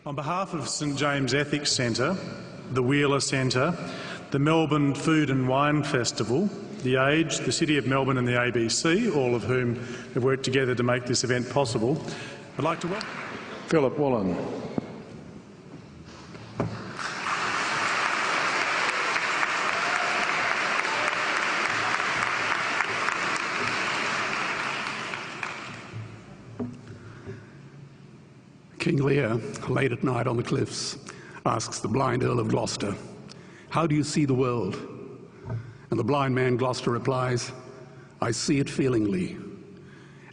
On behalf of St James Ethics Centre, the Wheeler Centre, the Melbourne Food and Wine Festival, The Age, the City of Melbourne and the ABC, all of whom have worked together to make this event possible, I'd like to welcome Philip Woolen. King Lear, late at night on the cliffs, asks the blind Earl of Gloucester, "How do you see the world?" And the blind man Gloucester replies, "I see it feelingly.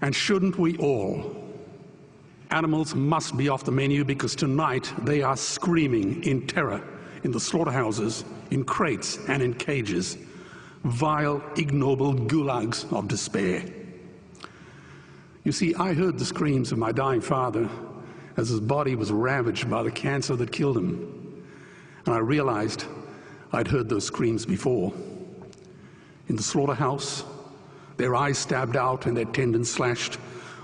And shouldn't we all? Animals must be off the menu because tonight they are screaming in terror in the slaughterhouses, in crates and in cages, vile, ignoble gulags of despair." You see, I heard the screams of my dying father as his body was ravaged by the cancer that killed him. And I realized I'd heard those screams before. In the slaughterhouse, their eyes stabbed out and their tendons slashed,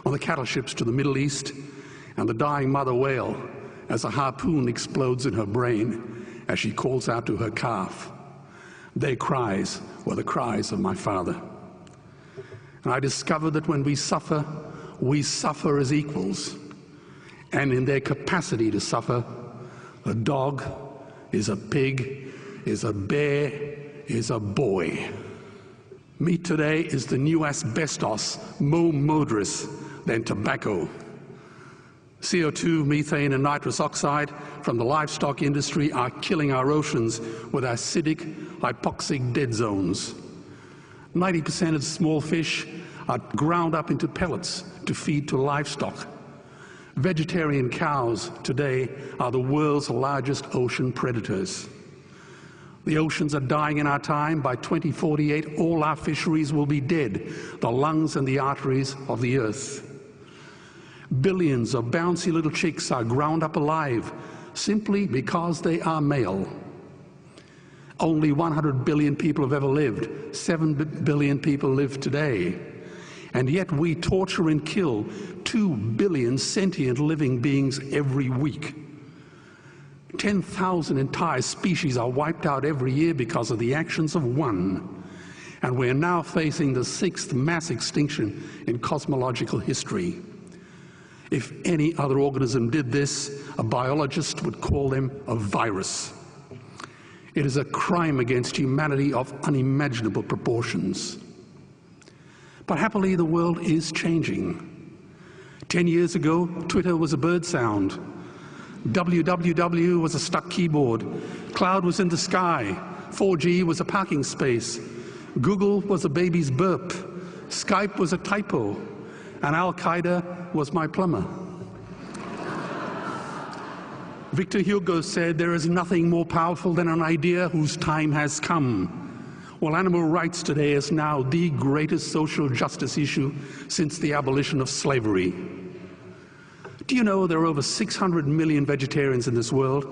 on the cattle ships to the Middle East, and the dying mother wail as a harpoon explodes in her brain as she calls out to her calf. Their cries were the cries of my father. And I discovered that when we suffer as equals. And in their capacity to suffer, a dog is a pig, is a bear, is a boy. Meat today is the new asbestos, more murderous than tobacco. CO2, methane and nitrous oxide from the livestock industry are killing our oceans with acidic, hypoxic dead zones. 90% of small fish are ground up into pellets to feed to livestock. Vegetarian cows today are the world's largest ocean predators. The oceans are dying in our time. By 2048, all our fisheries will be dead, the lungs and the arteries of the earth. Billions of bouncy little chicks are ground up alive simply because they are male. Only 100 billion people have ever lived. 7 billion people live today. And yet we torture and kill 2 billion sentient living beings every week. 10,000 entire species are wiped out every year because of the actions of one. And we're now facing the 6th mass extinction in cosmological history. If any other organism did this, a biologist would call them a virus. It is a crime against humanity of unimaginable proportions. But happily, the world is changing. 10 years ago, Twitter was a bird sound. www was a stuck keyboard. Cloud was in the sky. 4G was a parking space. Google was a baby's burp. Skype was a typo. And Al-Qaeda was my plumber. Victor Hugo said, "There is nothing more powerful than an idea whose time has come." Well, animal rights today is now the greatest social justice issue since the abolition of slavery. Do you know there are over 600 million vegetarians in this world?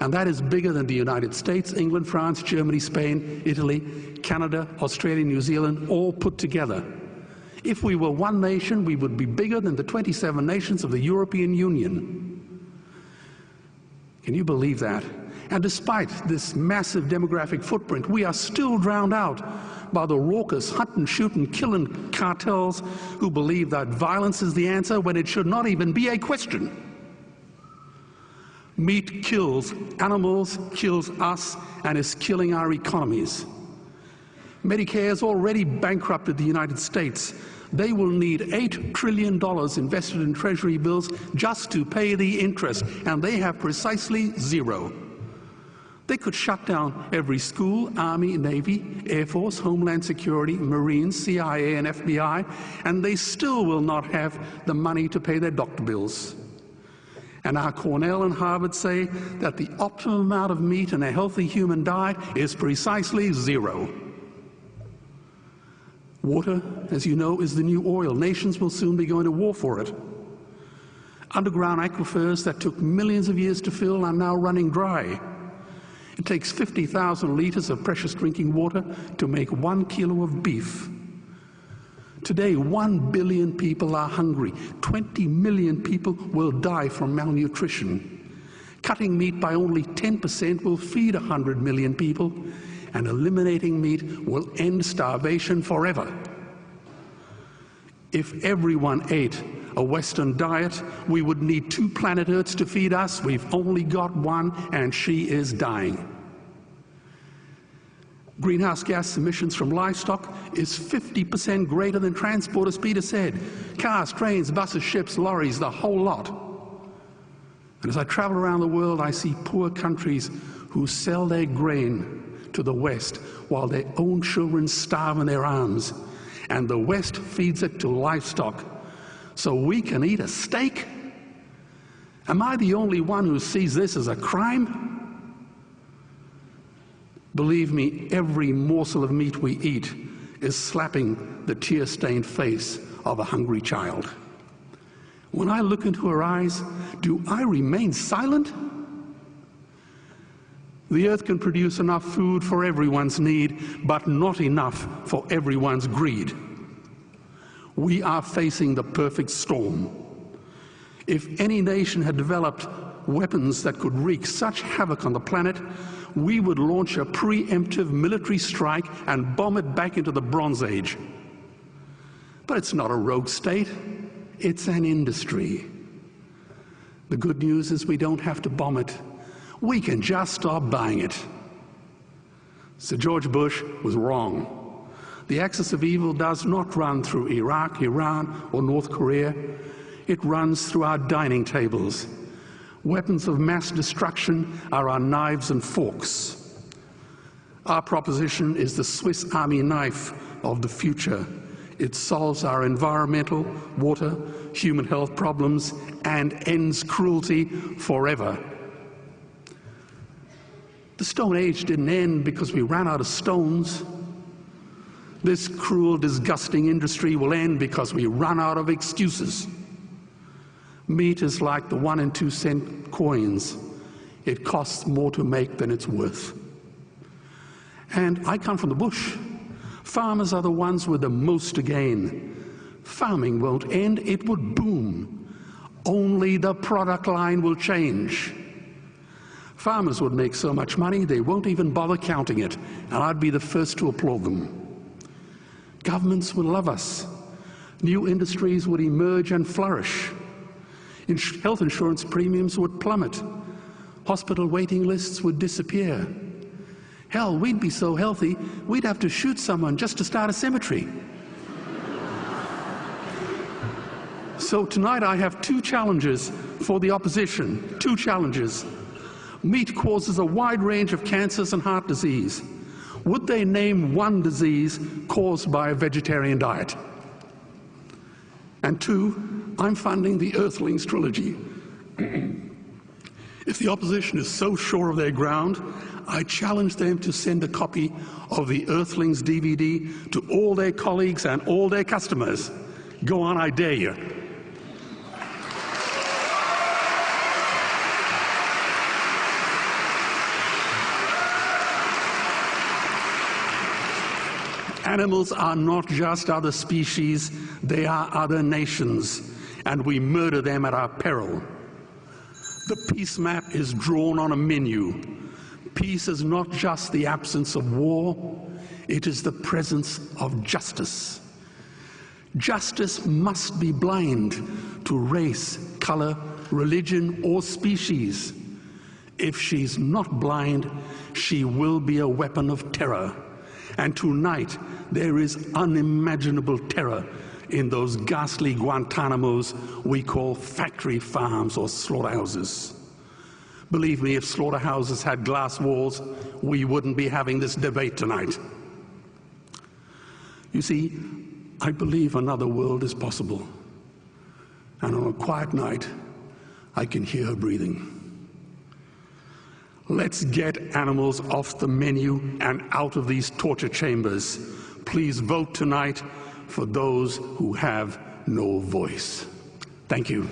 And that is bigger than the United States, England, France, Germany, Spain, Italy, Canada, Australia, New Zealand, all put together. If we were one nation, we would be bigger than the 27 nations of the European Union. Can you believe that? And despite this massive demographic footprint, we are still drowned out by the raucous hunt and shoot and killing cartels who believe that violence is the answer when it should not even be a question. Meat kills animals, kills us, and is killing our economies. Medicare has already bankrupted the United States. They will need $8 trillion invested in treasury bills just to pay the interest, and they have precisely zero. They could shut down every school, Army, Navy, Air Force, Homeland Security, Marines, CIA, and FBI, and they still will not have the money to pay their doctor bills. And our Cornell and Harvard say that the optimum amount of meat in a healthy human diet is precisely zero. Water, as you know, is the new oil. Nations will soon be going to war for it. Underground aquifers that took millions of years to fill are now running dry. It takes 50,000 liters of precious drinking water to make 1 kilo of beef. Today, 1 billion people are hungry. 20 million people will die from malnutrition. Cutting meat by only 10% will feed 100 million people, and eliminating meat will end starvation forever. If everyone ate a Western diet, we would need 2 planet Earths to feed us. We've only got one, and she is dying. Greenhouse gas emissions from livestock is 50% greater than transport, as Peter said. Cars, trains, buses, ships, lorries, the whole lot. And as I travel around the world, I see poor countries who sell their grain to the West while their own children starve in their arms. And the West feeds it to livestock so we can eat a steak? Am I the only one who sees this as a crime? Believe me, every morsel of meat we eat is slapping the tear-stained face of a hungry child. When I look into her eyes, do I remain silent? The earth can produce enough food for everyone's need, but not enough for everyone's greed. We are facing the perfect storm. If any nation had developed weapons that could wreak such havoc on the planet, we would launch a preemptive military strike and bomb it back into the Bronze Age. But it's not a rogue state, it's an industry. The good news is we don't have to bomb it. We can just stop buying it. Sir George Bush was wrong. The axis of evil does not run through Iraq, Iran, or North Korea. It runs through our dining tables. Weapons of mass destruction are our knives and forks. Our proposition is the Swiss Army knife of the future. It solves our environmental, water, human health problems and ends cruelty forever. The Stone Age didn't end because we ran out of stones. This cruel, disgusting industry will end because we run out of excuses. Meat is like the 1 and 2 cent coins. It costs more to make than it's worth. And I come from the bush. Farmers are the ones with the most to gain. Farming won't end, it would boom. Only the product line will change. Farmers would make so much money they won't even bother counting it, and I'd be the first to applaud them. Governments would love us. New industries would emerge and flourish. Health insurance premiums would plummet. Hospital waiting lists would disappear. Hell, we'd be so healthy, we'd have to shoot someone just to start a cemetery. So tonight I have 2 challenges for the opposition. 2 challenges. Meat causes a wide range of cancers and heart disease. Would they name one disease caused by a vegetarian diet? And 2, I'm funding the Earthlings trilogy. If the opposition is so sure of their ground, I challenge them to send a copy of the Earthlings DVD to all their colleagues and all their customers. Go on, I dare you. Animals are not just other species, they are other nations, and we murder them at our peril. The peace map is drawn on a menu. Peace is not just the absence of war, it is the presence of justice. Justice must be blind to race, color, religion, or species. If she's not blind, she will be a weapon of terror. And tonight, there is unimaginable terror in those ghastly Guantanamos we call factory farms or slaughterhouses. Believe me, if slaughterhouses had glass walls, we wouldn't be having this debate tonight. You see, I believe another world is possible. And on a quiet night, I can hear her breathing. Let's get animals off the menu and out of these torture chambers. Please vote tonight for those who have no voice. Thank you.